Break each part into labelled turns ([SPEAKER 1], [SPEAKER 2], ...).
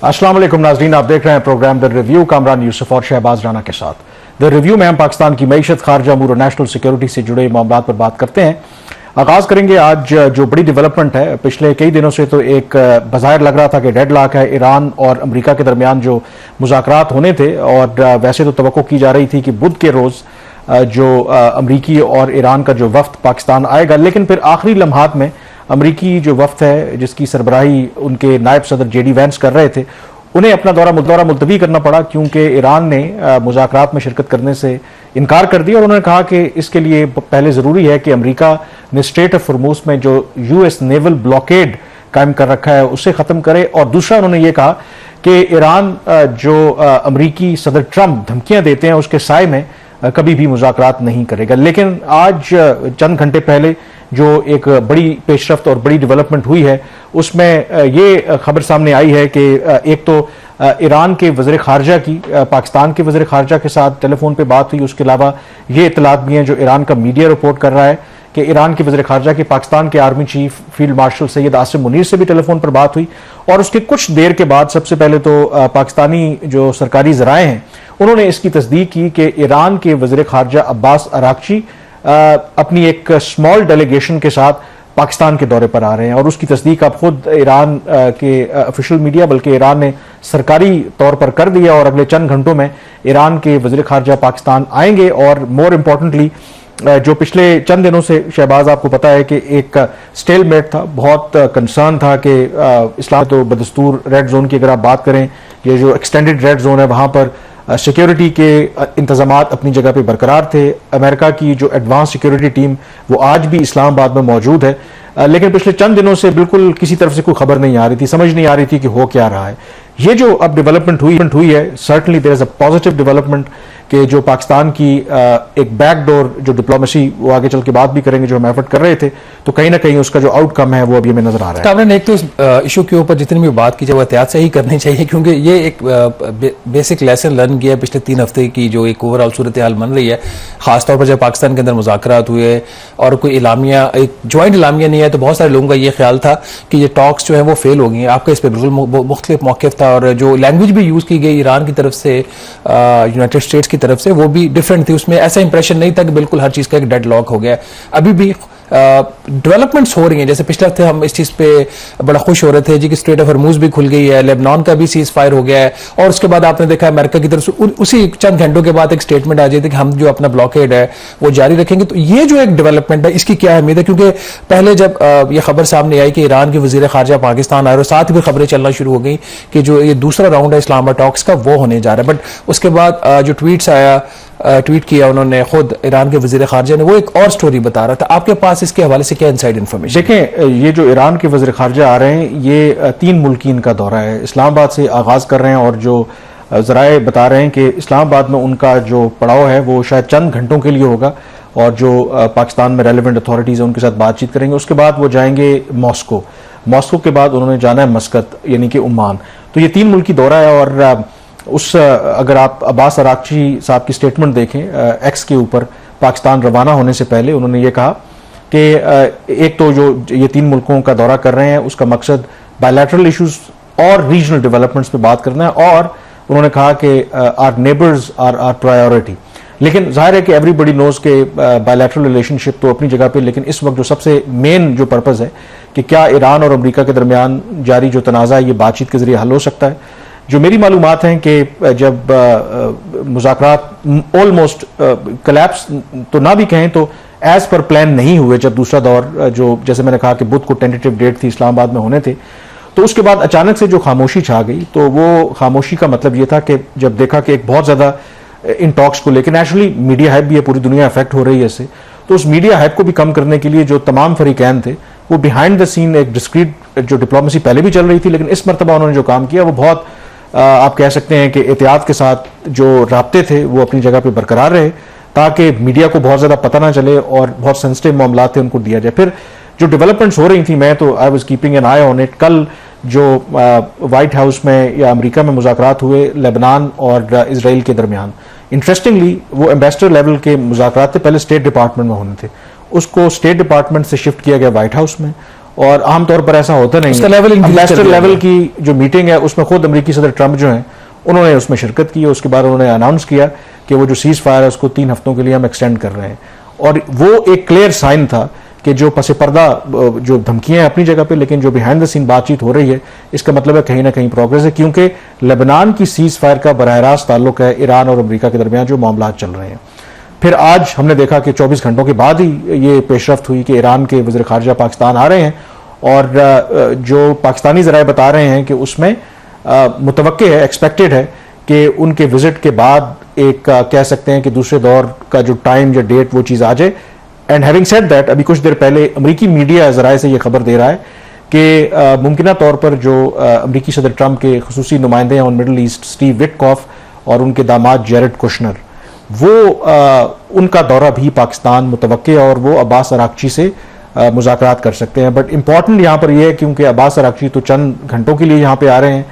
[SPEAKER 1] अस्सलाम वालेकुम नाज़रीन, आप देख रहे हैं program the review Kamran Yousaf और शहबाज राना के साथ। द रिव्यू में हम पाकिस्तान की मईशत, खारजा अमूर और नेशनल सिक्योरिटी से जुड़े मामलों पर बात करते हैं। आगाज करेंगे आज जो बड़ी डेवलपमेंट है। पिछले कई दिनों से तो एक बज़ाहिर लग रहा था कि डेडलॉक है ईरान और अमेरिका के दरमियान जो मुज़ाकरात होने थे, और वैसे तो तवक्को की जा रही थी कि बुध के रोज जो अमरीकी और ईरान का जो वफ्द पाकिस्तान आएगा, लेकिन फिर आखिरी लम्हात में अमरीकी जो वफ्द है जिसकी सरबराही उनके नायब सदर जेडी वैंस कर रहे थे, उन्हें अपना दौरा मुलतवी करना पड़ा क्योंकि ईरान ने मुज़ाकरात में शिरकत करने से इनकार कर दिया। और उन्होंने कहा कि इसके लिए पहले ज़रूरी है कि अमरीका ने स्ट्रेट ऑफ हॉर्मुज़ में जो यूएस नेवल ब्लॉकेड कायम कर रखा है उसे ख़त्म करे। और दूसरा उन्होंने ये कहा कि ईरान जो अमरीकी सदर ट्रंप धमकियां देते हैं उसके साए में कभी भी मुज़ाकरात नहीं करेगा। लेकिन आज चंद घंटे पहले जो एक बड़ी पेशरफ्त और बड़ी डेवलपमेंट हुई है उसमें ये खबर सामने आई है कि एक तो ईरान के वज़ीर ख़ारजा की पाकिस्तान के वज़ीर ख़ारजा के साथ टेलीफोन पे बात हुई। उसके अलावा ये इतलात भी हैं जो ईरान का मीडिया रिपोर्ट कर रहा है कि ईरान के वज़ीर ख़ारजा की पाकिस्तान के army chief field marshal Syed Asim Munir से भी टेलीफोन पर बात हुई। और उसके कुछ देर के बाद सबसे पहले तो पाकिस्तानी जो सरकारी ज़राए हैं उन्होंने इसकी तस्दीक की कि ईरान के वज़ीर ख़ारजा अब्बास अरागची अपनी एक स्मॉल डेलीगेशन के साथ पाकिस्तान के दौरे पर आ रहे हैं। और उसकी तस्दीक अब खुद ईरान के ऑफिशियल मीडिया बल्कि ईरान ने सरकारी तौर पर कर दिया और अगले चंद घंटों में ईरान के वज़ीर ख़ारजा पाकिस्तान आएंगे। और मोर इम्पोर्टेंटली जो पिछले चंद दिनों से शहबाज आपको पता है कि एक स्टेलमेट था, बहुत कंसर्न था कि इस्लाम तो बदस्तूर रेड जोन की अगर आप बात करें, ये जो एक्सटेंडेड रेड जोन है वहां पर सिक्योरिटी के इंतजामात अपनी जगह पे बरकरार थे। अमेरिका की जो एडवांस सिक्योरिटी टीम वो आज भी इस्लामाबाद में मौजूद है, लेकिन पिछले चंद दिनों से बिल्कुल किसी तरफ से कोई खबर नहीं आ रही थी, समझ नहीं आ रही थी कि हो क्या रहा है। ये जो अब डेवलपमेंट हुई है, certainly there is a positive development कि जो पाकिस्तान की एक बैकडोर जो डिप्लोमेसी वो आगे चल के बात भी करेंगे जो हम एफर्ट कर रहे थे, तो कहीं ना कहीं उसका जो आउटकम है वो अभी हमें नजर आ रहा है।
[SPEAKER 2] कामरान, एक तो इस इशू के ऊपर जितनी भी बात की जाए वो एहतियात से ही करनी चाहिए, क्योंकि ये एक बेसिक लेसन लर्न किया पिछले 3 हफ्ते की जो एक ओवरऑल सूरत हाल बन रही है। खासतौर पर जब पाकिस्तान के अंदर मुज़ाकरात हुए और कोई इलामिया, एक ज्वाइंट इलामिया नहीं है, तो बहुत सारे लोगों का ये ख्याल था कि ये टॉक्स जो है वो फेल हो गई हैं। आपका इस पर बिल्कुल मुख्तलिफ मौक़िफ़ था और जो लैंग्वेज भी यूज़ की गई ईरान की तरफ से, यूनाइटेड स्टेट्स की तरफ से, वो भी डिफरेंट थी। उसमें ऐसा इंप्रेशन नहीं था कि बिल्कुल हर चीज़ का एक डेड लॉक हो गया। अभी भी डेवलपमेंट्स हो रही हैं। जैसे पिछले हफ्ते हम इस चीज़ पे बड़ा खुश हो रहे थे जी कि स्ट्रेट ऑफ हॉर्मुज़ भी खुल गई है, लेबनान का भी सीज फायर हो गया है। और उसके बाद आपने देखा अमेरिका की तरफ से उसी चंद घंटों के बाद एक स्टेटमेंट आ जाती है कि हम जो अपना ब्लॉकेड है वो जारी रखेंगे। तो ये जो एक डेवलपमेंट है इसकी क्या अहमियत है, क्योंकि पहले जब ये खबर सामने आई कि ईरान के वज़ीर ख़ारजा पाकिस्तान आए और साथ ही खबरें चलना शुरू हो गई कि जो ये दूसरा राउंड है इस्लामाबाद टॉक्स का वो होने जा रहा है। बट उसके बाद जो ट्वीट किया उन्होंने खुद ईरान के वज़ीर ख़ारजा ने, वो एक और स्टोरी बता रहा था। आपके पास इसके हवाले से क्या इनसाइड इन्फॉर्मेशन?
[SPEAKER 1] देखें, ये जो ईरान के वज़ीर ख़ारजा आ रहे हैं ये 3 मुल्कीन का दौरा है। इस्लामाबाद से आगाज़ कर रहे हैं और जो ज़राए बता रहे हैं कि इस्लामाबाद में उनका जो पड़ाव है वो शायद चंद घंटों के लिए होगा और जो पाकिस्तान में रेलिवेंट अथॉरिटीज़ हैं उनके साथ बातचीत करेंगे। उसके बाद वो जाएंगे मॉस्को के बाद उन्होंने जाना है मस्कत यानी कि ओमान। तो ये 3 मुल्की दौरा है। और अगर आप अब्बास अरागची साहब की स्टेटमेंट देखें एक्स के ऊपर पाकिस्तान रवाना होने से पहले, उन्होंने ये कहा कि एक तो जो ये 3 मुल्कों का दौरा कर रहे हैं उसका मकसद बायलैटरल इश्यूज और रीजनल डेवलपमेंट्स पे बात करना है। और उन्होंने कहा कि आवर नेबर्स आर प्रायोरिटी। लेकिन जाहिर है कि एवरीबडी नोज के बायलैटरल रिलेशनशिप तो अपनी जगह पे, लेकिन इस वक्त जो सबसे मेन जो पर्पज़ है कि क्या ईरान और अमेरिका के दरमियान जारी जो तनाज़ा है ये बातचीत के जरिए हल हो सकता है। जो मेरी मालूमात हैं कि जब मुज़ाकरात ऑलमोस्ट कलैप्स तो ना भी कहें तो एज पर प्लान नहीं हुए, जब दूसरा दौर जो जैसे मैंने कहा कि बुध को टेंटेटिव डेट थी इस्लामाबाद में होने थे, तो उसके बाद अचानक से जो खामोशी छा गई, तो वो खामोशी का मतलब ये था कि जब देखा कि एक बहुत ज़्यादा इन टॉक्स को लेकर नेचुरली मीडिया हाइप भी है, पूरी दुनिया अफेक्ट हो रही है इससे, तो उस मीडिया हाइप को भी कम करने के लिए जो तमाम फरीकैन थे वो बिहाइंड द सीन एक डिस्क्रीट जो डिप्लोमेसी पहले भी चल रही थी, लेकिन इस मरतबा उन्होंने जो काम किया वो बहुत आप कह सकते हैं कि एहतियात के साथ जो राब्ते थे वो अपनी जगह पे बरकरार रहे ताकि मीडिया को बहुत ज़्यादा पता ना चले और बहुत सेंसिटिव मामला थे उनको दिया जाए। फिर जो डेवलपमेंट्स हो रही थी, मैं तो I was keeping an I on it. कल जो वाइट हाउस में या अमेरिका में मुज़ाकरात हुए लेबनान और इसराइल के दरमियान, इंटरेस्टिंगली वो एम्बेसडर लेवल के मुज़ाकरात थे, पहले स्टेट डिपार्टमेंट में होने थे, उसको स्टेट डिपार्टमेंट से शिफ्ट किया गया वाइट हाउस में और आमतौर पर ऐसा होता नहीं
[SPEAKER 2] उसका लेवल increase कर
[SPEAKER 1] एम्बेसडर
[SPEAKER 2] दिया
[SPEAKER 1] लेवल
[SPEAKER 2] गया।
[SPEAKER 1] की जो मीटिंग है उसमें खुद अमेरिकी सदर ट्रंप जो हैं उन्होंने उसमें शिरकत की, उसके बाद उन्होंने अनाउंस किया कि वो जो सीज फायर है उसको 3 हफ्तों के लिए हम एक्सटेंड कर रहे हैं। और वो एक क्लियर साइन था कि जो पसे पर्दा जो धमकियां हैं अपनी जगह पे, लेकिन जो बिहाइंड द सीन बातचीत हो रही है इसका मतलब है कहीं ना कहीं प्रोग्रेस है, क्योंकि लेबनान की सीज फायर का बराह रास्त ताल्लुक है ईरान और अमेरिका के दरमियान जो मामला चल रहे हैं। फिर आज हमने देखा कि 24 घंटों के बाद ही ये पेशरफ्त हुई कि ईरान के वज़ीर ख़ारजा पाकिस्तान आ रहे हैं, और जो पाकिस्तानी ज़राए बता रहे हैं कि उसमें मुतवक्के है, एक्सपेक्टेड है कि उनके विजिट के बाद एक कह सकते हैं कि दूसरे दौर का जो टाइम या डेट वो चीज़ आ जाए। एंड हैविंग सेड दैट, अभी कुछ देर पहले अमेरिकी मीडिया ज़राए से ये खबर दे रहा है कि मुमकिना तौर पर जो अमेरिकी सदर ट्रंप के खुसूसी नुमाइंदे हैं on middle east Steve Witkoff और उनके दामाद जेरेड कुशनर, वो उनका दौरा भी पाकिस्तान मुतवक्के है और वो अब्बास अराक्ची से मुज़ाकरात कर सकते हैं। बट इंपॉर्टेंट यहाँ पर यह है क्योंकि अब्बास अराक्ची तो चंद घंटों के लिए यहाँ पे आ रहे हैं,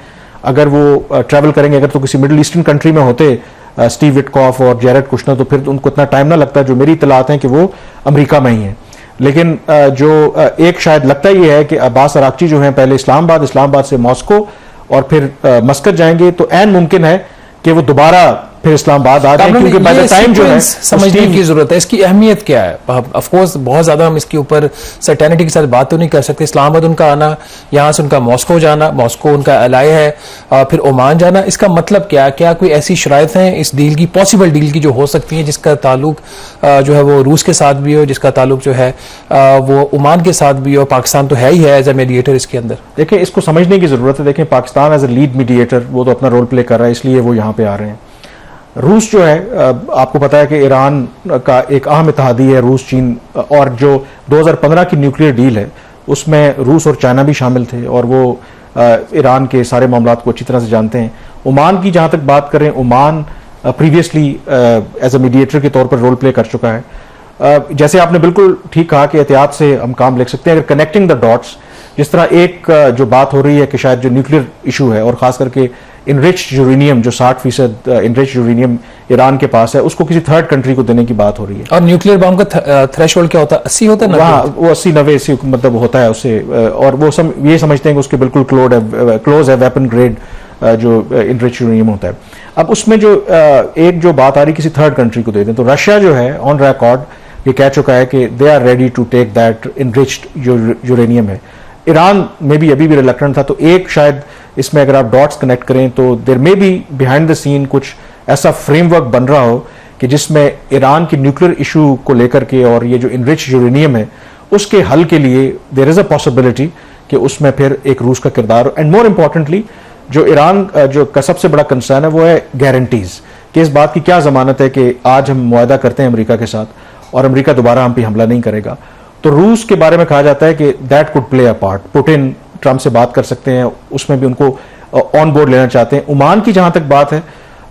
[SPEAKER 1] अगर वो ट्रैवल करेंगे, अगर तो किसी मिडिल ईस्टर्न कंट्री में होते स्टीव विटकॉफ और जेरेड कुशनर, तो फिर उनको इतना टाइम ना लगता। जो मेरी इतलात हैं कि वो अमेरिका में ही हैं, लेकिन जो एक शायद लगता ही है कि अब्बास अराक्ची जो हैं पहले इस्लामाबाद से मॉस्को और फिर मस्कत जाएंगे, तो ऐन मुमकिन है कि वो दोबारा फिर इस्लामाबाद आ जाए, क्योंकि बाय द टाइम जो है
[SPEAKER 2] समझने की जरूरत है इसकी अहमियत क्या है। ऑफ कोर्स बहुत ज्यादा हम इसके ऊपर सर्टेनिटी के साथ बात तो नहीं कर सकते। इस्लामाबाद उनका आना, यहाँ से उनका मॉस्को जाना, मॉस्को उनका अलाय है, फिर ओमान जाना, इसका मतलब क्या? क्या कोई ऐसी शराइत हैं इस डील की, पॉसिबल डील की, जो हो सकती है, जिसका ताल्लुक जो है वो रूस के साथ भी हो, जिसका ताल्लुक जो है वो ओमान के साथ भी हो? पाकिस्तान तो है ही है एज ए मीडिएटर इसके अंदर।
[SPEAKER 1] देखिए, इसको समझने की जरूरत है। देखें, Pakistan as a lead mediator वो तो अपना रोल प्ले कर रहा है, इसलिए वो यहाँ पे आ रहे हैं। रूस जो है, आपको पता है कि ईरान का एक अहम इत्तेहादी है रूस, चीन, और जो 2015 की न्यूक्लियर डील है उसमें रूस और चाइना भी शामिल थे, और वो ईरान के सारे मामलात को अच्छी तरह से जानते हैं। ओमान की जहाँ तक बात करें, Oman previously as a mediator के तौर पर रोल प्ले कर चुका है। जैसे आपने बिल्कुल ठीक कहा कि एहतियात से हम काम लिख सकते हैं, अगर कनेक्टिंग द डॉट्स, जिस तरह एक जो बात हो रही है कि शायद जो न्यूक्लियर इशू है और खास करके इनरिच्ड यूरेनियम, जो 60% इनरिच्ड यूरेनियम ईरान के पास है, उसको किसी थर्ड कंट्री को देने की बात हो रही है।
[SPEAKER 2] और न्यूक्लियर बम का थ्रेशोल्ड क्या होता है? 80 होता है?
[SPEAKER 1] हाँ, वो 80-90 मतलब होता है उससे, और वो ये समझते हैं कि उसके बिल्कुल क्लोज है वेपन ग्रेड जो इनरिच्ड यूरेनियम होता है। अब उसमें जो एक जो बात आ रही किसी थर्ड कंट्री को दे दें, तो रशिया जो है ऑन रिकॉर्ड ये कह चुका है कि they are ready to take that enriched uranium है। ईरान में भी अभी भी रिलक्टेंट था, तो एक शायद इसमें अगर आप डॉट्स कनेक्ट करें तो there may be behind the scene कुछ ऐसा फ्रेमवर्क बन रहा हो कि जिसमें ईरान की न्यूक्लियर इशू को लेकर के और ये जो इनरिच्ड यूरेनियम है उसके हल के लिए देयर इज अ पॉसिबिलिटी कि उसमें फिर एक रूस का किरदार। एंड मोर इंपॉर्टेंटली, जो ईरान जो का सबसे बड़ा कंसर्न है वो है गारंटीज, कि इस बात की क्या जमानत है कि आज हम मुआहदा करते हैं अमेरिका के साथ और अमेरिका दोबारा हम पे हमला नहीं करेगा। तो रूस के बारे में कहा जाता है कि that could play a part. Putin Trump से बात कर सकते हैं, उसमें भी उनको ऑन बोर्ड लेना चाहते हैं। ओमान की जहां तक बात है,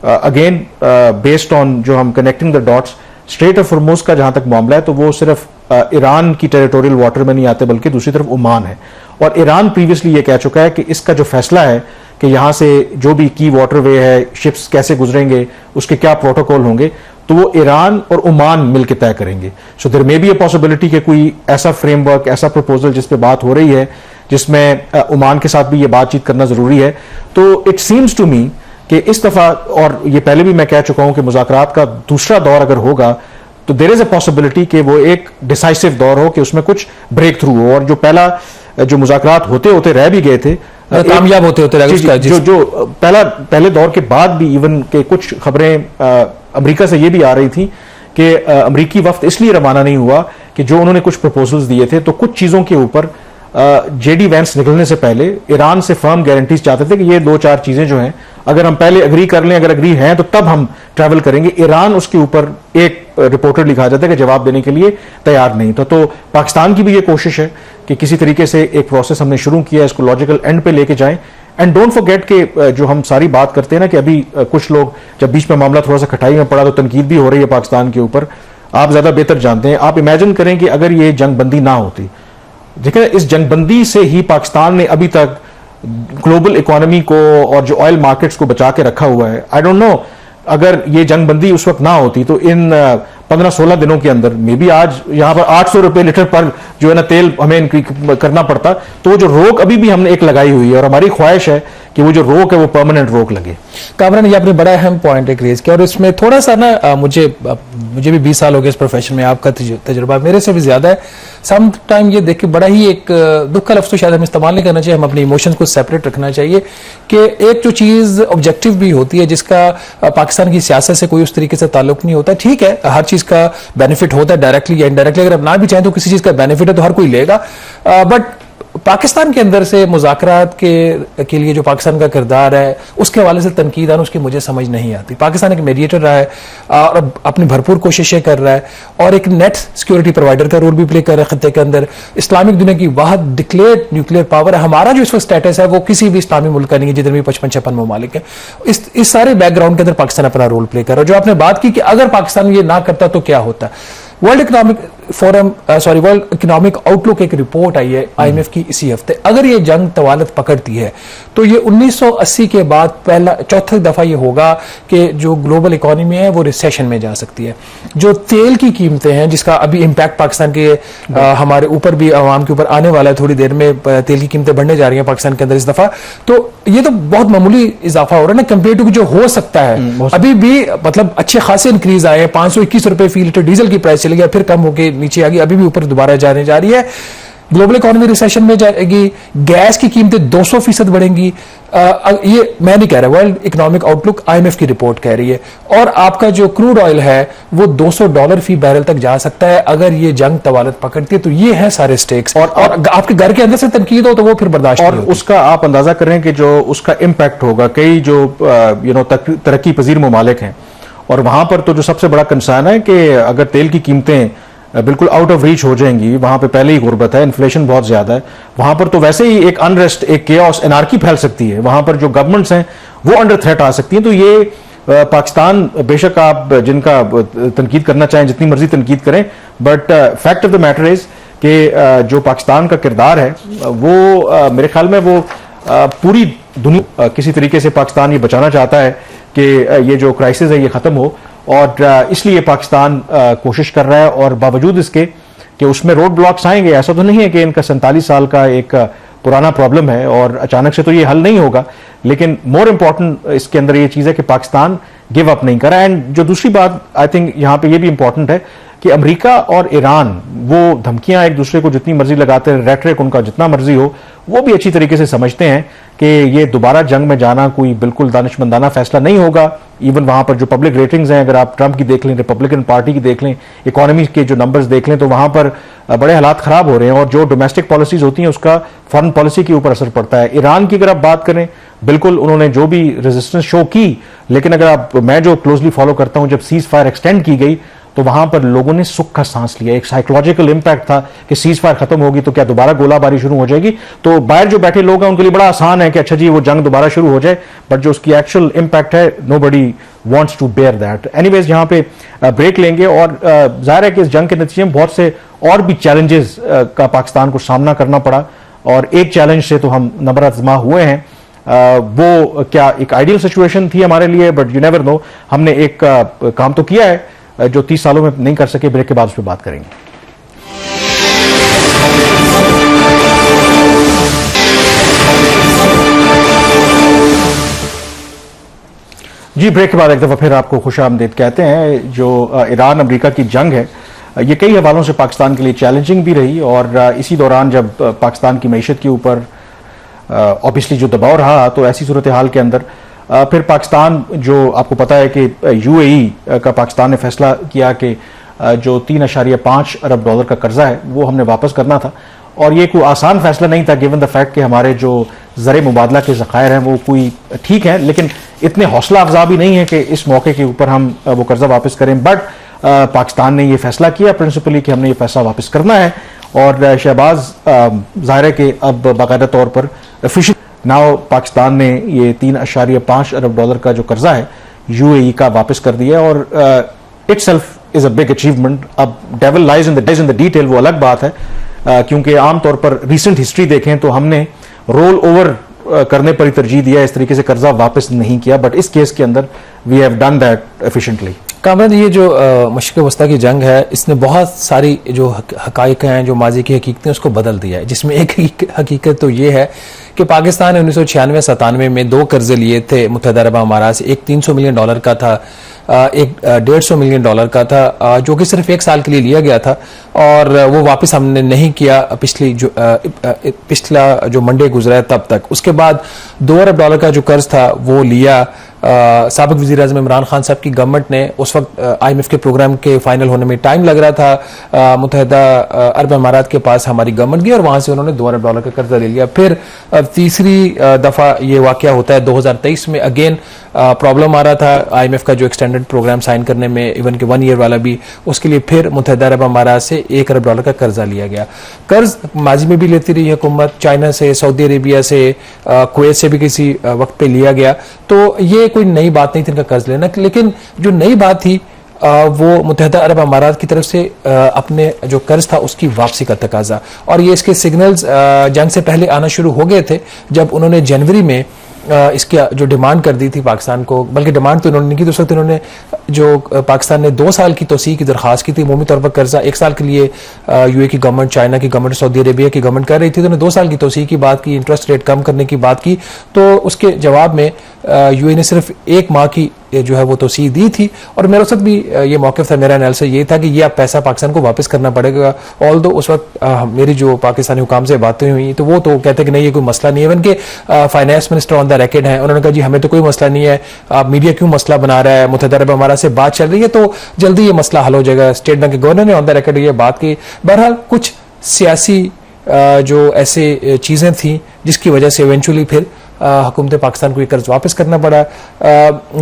[SPEAKER 1] अगेन बेस्ड ऑन जो हम connecting the dots, straight of Hormuz का जहां तक मामला है तो वो सिर्फ ईरान की टेरिटोरियल वाटर में नहीं आते बल्कि दूसरी तरफ ओमान है। और ईरान प्रीवियसली ये कह चुका है कि इसका जो फैसला है कि यहाँ से जो भी की वाटरवे है, शिप्स कैसे गुजरेंगे, उसके क्या प्रोटोकॉल होंगे, तो वो ईरान और ओमान मिलकर तय करेंगे। So there may be a possibility कि कोई ऐसा फ्रेमवर्क, ऐसा प्रपोजल जिस पे बात हो रही है, जिसमें ओमान के साथ भी ये बातचीत करना जरूरी है। तो इट सीम्स टू मी कि इस दफा, और ये पहले भी मैं कह चुका हूं कि मुज़ाकरात का दूसरा दौर अगर होगा तो देयर इज अ पॉसिबिलिटी कि वो एक डिसाइसिव दौर हो, कि उसमें कुछ ब्रेक थ्रू हो। और जो पहला जो मुज़ाकरात होते होते रह भी गए थे,
[SPEAKER 2] कामयाब होते होते
[SPEAKER 1] जो पहले दौर के बाद भी इवन के कुछ खबरें अमेरिका से ये भी आ रही थी कि अमेरिकी वफ्द इसलिए रवाना नहीं हुआ कि जो उन्होंने कुछ प्रपोजल्स दिए थे, तो कुछ चीजों के ऊपर जेडी वैंस निकलने से पहले ईरान से फर्म गारंटीज चाहते थे कि ये 2-4 चीजें जो हैं अगर हम पहले अग्री कर लें, अगर अग्री हैं तो तब हम ट्रैवल करेंगे। ईरान उसके ऊपर एक रिपोर्टर लिखा जाता है कि जवाब देने के लिए तैयार नहीं था। तो पाकिस्तान की भी ये कोशिश है कि किसी तरीके से एक प्रोसेस हमने शुरू किया, इसको लॉजिकल एंड पे लेके जाएं। एंड डोंट फॉरगेट कि जो हम सारी बात करते हैं ना कि अभी कुछ लोग, जब बीच में मामला थोड़ा सा खटाई में पड़ा तो तनकीद भी हो रही है पाकिस्तान के ऊपर, आप ज्यादा बेहतर जानते हैं। आप इमेजिन करें कि अगर ये जंगबंदी ना होती, देखिए इस जंगबंदी से ही पाकिस्तान ने अभी तक ग्लोबल इकोनॉमी को और जो ऑयल मार्केट्स को बचा के रखा हुआ है। आई डोंट नो, अगर ये जंगबंदी उस वक्त ना होती तो इन 15-16 दिनों के अंदर मे बी आज यहाँ पर 800 रुपए लीटर पर जो है ना तेल हमें करना पड़ता। तो वो जो रोक अभी भी हमने एक लगाई हुई है और हमारी ख्वाहिश है कि वो जो रोक है वो परमानेंट रोक लगे।
[SPEAKER 2] कामरान, ये आपने बड़ा अहम पॉइंट एक रेज किया और इसमें थोड़ा सा ना मुझे भी 20 साल हो गए इस प्रोफेशन में, आपका तजुर्बा मेरे से भी ज्यादा है। सम टाइम ये देख के बड़ा ही एक दुख का लफ्ज़ तो शायद हम इस्तेमाल नहीं करना चाहिए, हम अपने इमोशंस को सेपरेट रखना चाहिए कि एक जो चीज़ ऑब्जेक्टिव भी होती है जिसका पाकिस्तान की सियासत से कोई उस तरीके से ताल्लुक नहीं होता, ठीक है हर चीज़ का बेनिफिट होता है डायरेक्टली या इनडायरेक्टली, अगर आप ना भी चाहें तो किसी चीज़ का बेनिफिट है तो हर कोई लेगा, बट पाकिस्तान के अंदर से मुज़ाकरात के लिए जो पाकिस्तान का किरदार है उसके हवाले से तनकीद आना उसकी मुझे समझ नहीं आती। पाकिस्तान एक मीडिएटर रहा है और अपनी भरपूर कोशिशें कर रहा है और एक नेट सिक्योरिटी प्रोवाइडर का रोल भी प्ले कर रहा है खत्ते के अंदर। इस्लामिक दुनिया की वाहद डिक्लेयर्ड न्यूक्लियर पावर है, हमारा जो इस वक्त स्टेटस है वो किसी भी इस्लामी मुल्क का नहीं है जिधर भी 55-56 ममालिक है। इस सारे बैकग्राउंड के अंदर पाकिस्तान अपना रोल प्ले कर रहा है। जो आपने बात की कि अगर पाकिस्तान ये ना करता तो क्या होता, वर्ल्ड इकोनॉमिक आउटलुक एक रिपोर्ट आई है IMF की इसी हफ्ते, अगर ये जंग तवालत पकड़ती है तो ये 1980 के बाद चौथी दफा ये होगा कि जो ग्लोबल इकोनॉमी है वो रिसेशन में जा सकती है। जो तेल की कीमतें हैं जिसका अभी इम्पैक्ट पाकिस्तान के हमारे ऊपर भी आवाम के ऊपर आने वाला है, थोड़ी देर में तेल की कीमतें बढ़ने जा रही हैं पाकिस्तान के अंदर इस दफा, तो ये तो बहुत मामूली इजाफा हो रहा है ना कंपेयर टू जो हो सकता है। अभी भी मतलब अच्छे खासे इंक्रीज आए हैं, 521 रुपए फी लीटर डीजल की प्राइस चली गई, फिर कम होकर नीचे आ गई, अभी भी ऊपर दोबारा जाने जा रही है। ग्लोबल इकोनॉमी रिसेशन में जाएगी, गैस की कीमतें 200% बढ़ेंगी। ये मैं नहीं कह रहा, वर्ल्ड इकोनॉमिक आउटलुक IMF की रिपोर्ट कह रही है। और आपका जो क्रूड ऑयल है वो $200 फी बैरल तक जा सकता है अगर ये जंग तवालत पकड़ती है। तो ये है सारे स्टेक्स और आपके घर के अंदर से तनकीद हो तो वो फिर बर्दाश्त
[SPEAKER 1] और उसका आप अंदाजा करें कि जो उसका इम्पैक्ट होगा, कई जो तरक्की पजीर ममालिक हैं और वहां पर तो जो सबसे बड़ा कंसर्न है कि अगर तेल की कीमतें बिल्कुल आउट ऑफ रीच हो जाएंगी, वहां पे पहले ही गुर्बत है, इन्फ्लेशन बहुत ज्यादा है, वहां पर तो वैसे ही एक अनरेस्ट, एक केओस, एनार्की फैल सकती है, वहां पर जो गवर्नमेंट्स हैं वो अंडर थ्रेट आ सकती हैं। तो ये पाकिस्तान, बेशक आप जिनका तनकीद करना चाहें जितनी मर्जी तनकीद करें, but fact of the matter is कि जो पाकिस्तान का किरदार है वो मेरे ख्याल में वो पूरी दुनिया किसी तरीके से पाकिस्तान ये बचाना चाहता है कि ये जो क्राइसिस है ये खत्म हो, और इसलिए पाकिस्तान कोशिश कर रहा है। और बावजूद इसके कि उसमें रोड ब्लॉक्स आएंगे, ऐसा तो नहीं है कि इनका 47 साल का एक पुराना प्रॉब्लम है और अचानक से तो ये हल नहीं होगा, लेकिन मोर इंपॉर्टेंट इसके अंदर ये चीज है कि पाकिस्तान गिव अप नहीं करा। एंड जो दूसरी बात आई थिंक यहाँ पे ये भी इंपॉर्टेंट है कि अमेरिका और ईरान वो धमकियां एक दूसरे को जितनी मर्जी लगाते हैं, रेटरिक उनका जितना मर्जी हो, वो भी अच्छी तरीके से समझते हैं कि ये दोबारा जंग में जाना कोई बिल्कुल दानिशमंदाना फैसला नहीं होगा। इवन वहां पर जो पब्लिक रेटिंग्स हैं, अगर आप ट्रंप की देख लें, रिपब्लिकन पार्टी की देख लें, इकोनॉमी के जो नंबर्स देख लें, तो वहां पर बड़े हालात खराब हो रहे हैं और जो डोमेस्टिक पॉलिसीज होती हैं उसका फॉरेन पॉलिसी के ऊपर असर पड़ता है। ईरान की अगर आप बात करें, बिल्कुल उन्होंने जो भी रेजिस्टेंस शो की, लेकिन अगर मैं जो क्लोजली फॉलो करता हूं, जब सीज फायर एक्सटेंड की गई तो वहां पर लोगों ने सुख का सांस लिया। एक साइकोलॉजिकल इंपैक्ट था कि सीज फायर खत्म होगी तो क्या दोबारा गोलाबारी शुरू हो जाएगी। तो बाहर जो बैठे लोग हैं उनके लिए बड़ा आसान है कि अच्छा जी वो जंग दोबारा शुरू हो जाए, बट जो उसकी एक्चुअल इंपैक्ट है nobody wants to bear that. Anyways यहाँ पे ब्रेक लेंगे और जाहिर है कि इस जंग के नतीजे में बहुत से और भी चैलेंजेस का पाकिस्तान को सामना करना पड़ा, और एक चैलेंज से तो हम नंबर आजमा हुए हैं। वो क्या एक आइडियल सिचुएशन थी हमारे लिए, बट यू नेवर नो। हमने एक काम तो किया है जो 30 सालों में नहीं कर सके। ब्रेक के बाद उस पर बात करेंगे। जी, ब्रेक के बाद एक दफा फिर आपको खुशामदीद कहते हैं। जो ईरान अमेरिका की जंग है ये कई हवालों से पाकिस्तान के लिए चैलेंजिंग भी रही, और इसी दौरान जब पाकिस्तान की मईशत के ऊपर ऑब्वियसली जो दबाव रहा, तो ऐसी सूरत हाल के अंदर फिर पाकिस्तान, जो आपको पता है कि UAE का पाकिस्तान ने फैसला किया कि जो $3.5 अरब का कर्जा है वो हमने वापस करना था। और ये कोई आसान फैसला नहीं था गिवन द फैक्ट कि हमारे जो ज़र मुबादला के ज़खायर हैं वो कोई ठीक है, लेकिन इतने हौसला अफजा भी नहीं है कि इस मौके के ऊपर हम वो कर्जा वापस करें। बट पाकिस्तान ने ये फैसला किया प्रिंसिपली कि हमने ये पैसा वापस करना है, और शहबाज ज़ाहिर है कि अब बाकायदा तौर पर ऑफिशियल नाउ पाकिस्तान ने ये $3.5 अरब का जो कर्जा है UAE का वापस कर दिया, और itself is a big achievement. अब devil lies in the detail, वो अलग बात है, क्योंकि आमतौर पर रिसेंट हिस्ट्री देखें तो हमने रोल ओवर करने पर ही तरजीह दिया, इस तरीके से कर्जा वापस नहीं किया, बट इस केस के अंदर we have done that efficiently.
[SPEAKER 2] Kamran, ये जो मशरिक़ वस्ता की जंग है, इसने बहुत सारी जो हकाइक हैं, जो माजी की हकीकतें, उसको बदल दिया है। जिसमें एक हकीकत तो ये है कि पाकिस्तान ने 1996-97 में 2 कर्जे लिए थे मुत्तहिदा अरब अमारात से। एक $300 मिलियन का था, एक $150 मिलियन का था, जो कि सिर्फ 1 साल के लिए लिया गया था और वो वापस हमने नहीं किया पिछला जो मंडे गुजरा है तब तक। उसके बाद $2 अरब का जो कर्ज था वो लिया साबिक वज़ीर आज़म इमरान खान साहब की गवर्नमेंट ने। उस वक्त IMF के प्रोग्राम के फाइनल होने में टाइम लग रहा था। मुत्तहिदा अरब अमारात के पास हमारी गवर्नमेंट गई और वहां से उन्होंने $2 अरब का कर्जा ले लिया। फिर तीसरी दफा ये वाकया होता है 2023 में। अगेन प्रॉब्लम आ रहा था IMF का जो एक्सटेंडेड प्रोग्राम साइन करने में, इवन के 1 ईयर वाला भी, उसके लिए फिर मुत्तहिदा अरब अमारात से $1 अरब का कर्जा लिया गया। कर्ज माजी में भी लेती रही हुकूमत, चाइना से, सऊदी अरेबिया से, कुवैत से भी किसी वक्त पे लिया गया। तो ये कोई नई बात नहीं थी इनका कर्ज लेना, लेकिन जो नई बात थी वो मुत्तहिदा अरब अमारात की तरफ से अपने जो कर्ज था उसकी वापसी का तकाजा। और ये इसके सिग्नल्स जंग से पहले आना शुरू हो गए थे, जब उन्होंने जनवरी में इसकी जो डिमांड कर दी थी पाकिस्तान को। बल्कि डिमांड तो उन्होंने नहीं की, तो उस वक्त उन्होंने जो पाकिस्तान ने 2 साल की तोसी की दरखास्त की थी। अमूमी तौर पर कर्जा 1 साल के लिए UAE की गवर्नमेंट, चाइना की गवर्नमेंट, सऊदी अरेबिया की गवर्नमेंट कर रही थी, तो उन्होंने 2 साल की तोसी की बात की, इंटरेस्ट रेट कम करने की बात की। तो उसके जवाब में UAE ने सिर्फ 1 माह की जो है वो तोसी दी थी। और मेरे साथ भी ये मौक़िफ़ था, मेरा एनालिसिस ये था कि ये आप पैसा पाकिस्तान को वापस करना पड़ेगा। ऑल्दो उस वक्त मेरी जो पाकिस्तानी हुकाम से बातें हुई तो वो तो कहते कि नहीं, ये कोई मसला नहीं है। इवन के finance minister on the record हैं, उन्होंने कहा जी हमें तो कोई मसला नहीं है, आप मीडिया क्यों मसला बना रहा है, मुत्तहिदा अरब अमारात से बात चल रही है तो जल्दी ये मसला हल हो जाएगा। स्टेट बैंक के गवर्नर ने ऑन द रिकॉर्ड ये बात की। बहरहाल कुछ सियासी जो ऐसे चीज़ें थी जिसकी वजह से इवेंचुअली फिर हुकूमत पाकिस्तान को ये कर्ज वापस करना पड़ा।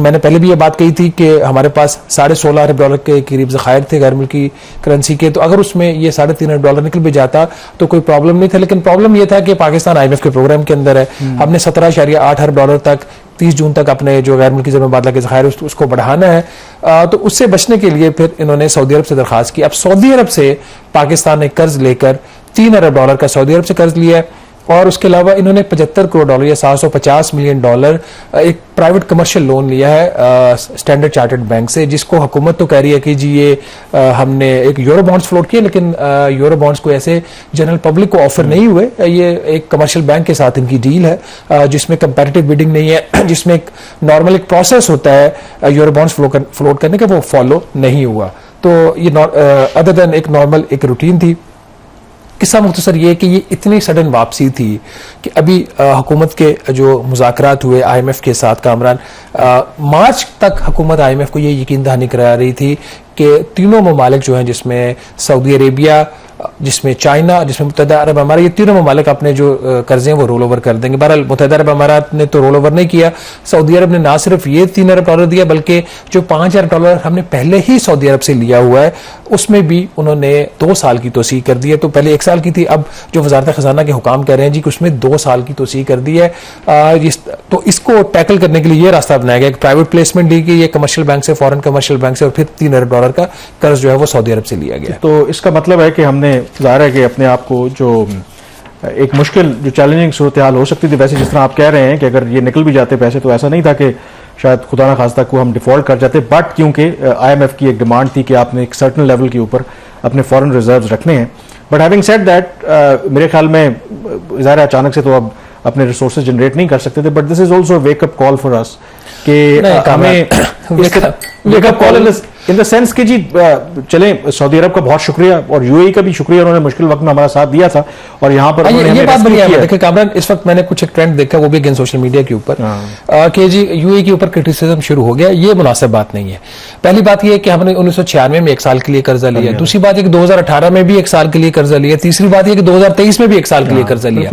[SPEAKER 2] मैंने पहले भी ये बात कही थी कि हमारे पास $16.5 अरब के करीब ज़खायर थे गैर मुल्की करेंसी के, तो अगर उसमें ये $3.5 अरब निकल भी जाता तो कोई प्रॉब्लम नहीं था। लेकिन प्रॉब्लम ये था कि पाकिस्तान IMF के प्रोग्राम के अंदर है। हमने $17.8 अरब तक 30 जून तक अपने जो गैर मुल्की ज़रबादला के ज़खायर उसको बढ़ाना है। तो उससे बचने के लिए फिर इन्होंने सऊदी अरब से दरख्वास्त की। अब सऊदी अरब से पाकिस्तान ने कर्ज लेकर $3 अरब का सऊदी अरब से कर्ज लिया है और उसके अलावा इन्होंने $75 करोड़ या $750 मिलियन एक प्राइवेट कमर्शियल लोन लिया है स्टैंडर्ड चार्टर्ड बैंक से, जिसको हुकूमत तो कह रही है कि जी ये हमने एक यूरो बॉन्ड्स फ्लोट किए, लेकिन यूरो बॉन्ड्स को ऐसे जनरल पब्लिक को ऑफर नहीं हुए। ये एक कमर्शियल बैंक के साथ इनकी डील है जिसमें कंपैरेटिव बिडिंग नहीं है, जिसमें एक नॉर्मल एक प्रोसेस होता है यूरो बॉन्ड्स फ्लोट करने का, वो फॉलो नहीं हुआ। तो ये अदर देन एक नॉर्मल एक रूटीन थी। किस्सा मुख्तसर ये कि ये इतनी सडन वापसी थी कि अभी हुकूमत के जो मुज़ाकरात हुए IMF के साथ, कामरान, मार्च तक हुकूमत IMF को ये यकीन दहानी करा रही थी कि तीनों ममालिक जो हैं, जिसमें सऊदी अरेबिया, जिसमें चाइना, जिसमें मुत्तहिदा अरब अमारात, ये तीनों ममालिक अपने जो कर्जे हैं वो रोल ओवर कर देंगे। बहरहाल मुत्तहिदा अरब अमारात ने तो रोल ओवर नहीं किया। सऊदी अरब ने ना सिर्फ ये $3 अरब दिया, बल्कि जो $5 अरब हमने पहले ही सऊदी अरब से लिया हुआ है उसमें भी उन्होंने 2 साल की तोसी कर दी है। तो पहले 1 साल की थी, अब जो वजारत खजाना के हुकाम कह रहे हैं जी कि उसमें 2 साल की तोसी कर दी है। तो इसको टैकल करने के लिए ये रास्ता अपनाया गया, एक प्राइवेट प्लेसमेंट ली गई, ये कमर्शियल बैंक से, फॉरेन कमर्शियल बैंक से, और फिर $3 अरब का कर्ज जो है वो सऊदी अरब से लिया गया।
[SPEAKER 1] तो इसका मतलब है कि हमने जाहिर है कि अपने आप को जो एक मुश्किल, जो चैलेंजिंग सूरत हाल हो सकती थी, वैसे जिस तरह आप कह रहे हैं कि अगर ये निकल भी जाते पैसे तो ऐसा नहीं था कि शायद खुदा ना खास्ता को हम डिफॉल्ट कर जाते, बट क्योंकि IMF की एक डिमांड थी कि आपने एक सर्टन लेवल के ऊपर अपने फॉरेन रिजर्व्स रखने हैं। बट हैविंग सेड दैट, मेरे ख्याल में ज़ाहिर है अचानक से तो अब अपने रिसोर्सेज जनरेट नहीं कर सकते थे, but this is also wake up call for us कि हमें wake up call in the sense कि जी चलें, सऊदी अरब का बहुत शुक्रिया और UAE का भी शुक्रिया, उन्होंने मुश्किल वक्त में हमारा साथ दिया था और यहाँ पर
[SPEAKER 2] ये बात बढ़िया है। देखिए कामरान, इस वक्त मैंने कुछ एक ट्रेंड देखा, वो भी अगेन सोशल मीडिया के ऊपर, कि जी UAE के ऊपर क्रिटिसिज्म शुरू हो गया। ये मुनासिब बात नहीं है। पहली बात ये है कि हमने 1996 में 1 साल के लिए कर्जा लिया, दूसरी बात है कि 2018 में भी 1 साल के लिए कर्जा लिया, तीसरी बात यह कि 2023 में भी 1 साल के लिए कर्जा लिया।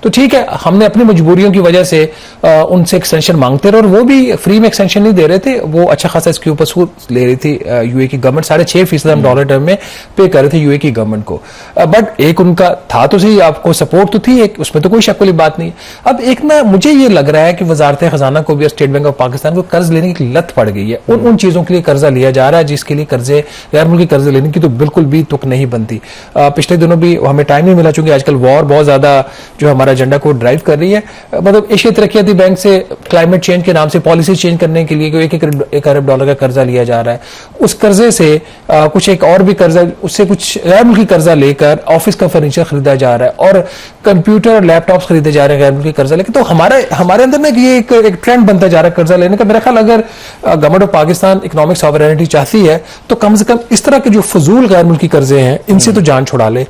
[SPEAKER 2] तो ठीक है, हमने अपनी मजबूरियों की वजह से उनसे एक्सटेंशन मांगते रहे और वो भी फ्री में एक्सटेंशन नहीं दे रहे थे, वो अच्छा खासा इसके ऊपर सूद ले रही थी UAE की गवर्नमेंट। 6.5% हम डॉलर टर्म में पे कर रहे थे UAE की गवर्नमेंट को। बट एक उनका था तो सही, आपको सपोर्ट तो थी, एक उसमें तो कोई शक वाली बात नहीं। अब एक ना मुझे ये लग रहा है कि वजारत खजाना को भी, स्टेट बैंक ऑफ पाकिस्तान को कर्ज लेने की लत पड़ गई है। उन चीजों के लिए कर्जा लिया जा रहा है जिसके लिए कर्जे, गैर मुल्की कर्जे लेने की तो बिल्कुल भी तुक नहीं बनती। पिछले दिनों भी हमें टाइम नहीं मिला, चूंकि आजकल वॉर बहुत ज्यादा जो हमारा एजेंडा को ड्राइव कर रही है। मतलब एशियाई तरक्याती बैंक से क्लाइमेट चेंज के नाम से पॉलिसी चेंज करने के लिए $1 अरब का कर्जा लिया जा रहा है। उस कर्जे से कुछ एक और भी कर्जा, उससे कुछ गैर मुल्की कर्जा लेकर ऑफिस का फर्नीचर खरीदा जा रहा है और कंप्यूटर लैपटॉप्स खरीदे जा रहे हैं गैर मुल्की कर्जा लेकर। तो हमारे अंदर ना ये एक ट्रेंड बनता जा रहा है कर्जा लेने का। मेरा ख्याल अगर government of Pakistan economic sovereignty चाहती है तो कम से कम इस तरह के जो फजूल गैर मुल्की कर्जे हैं इनसे तो जान छुड़ा ले।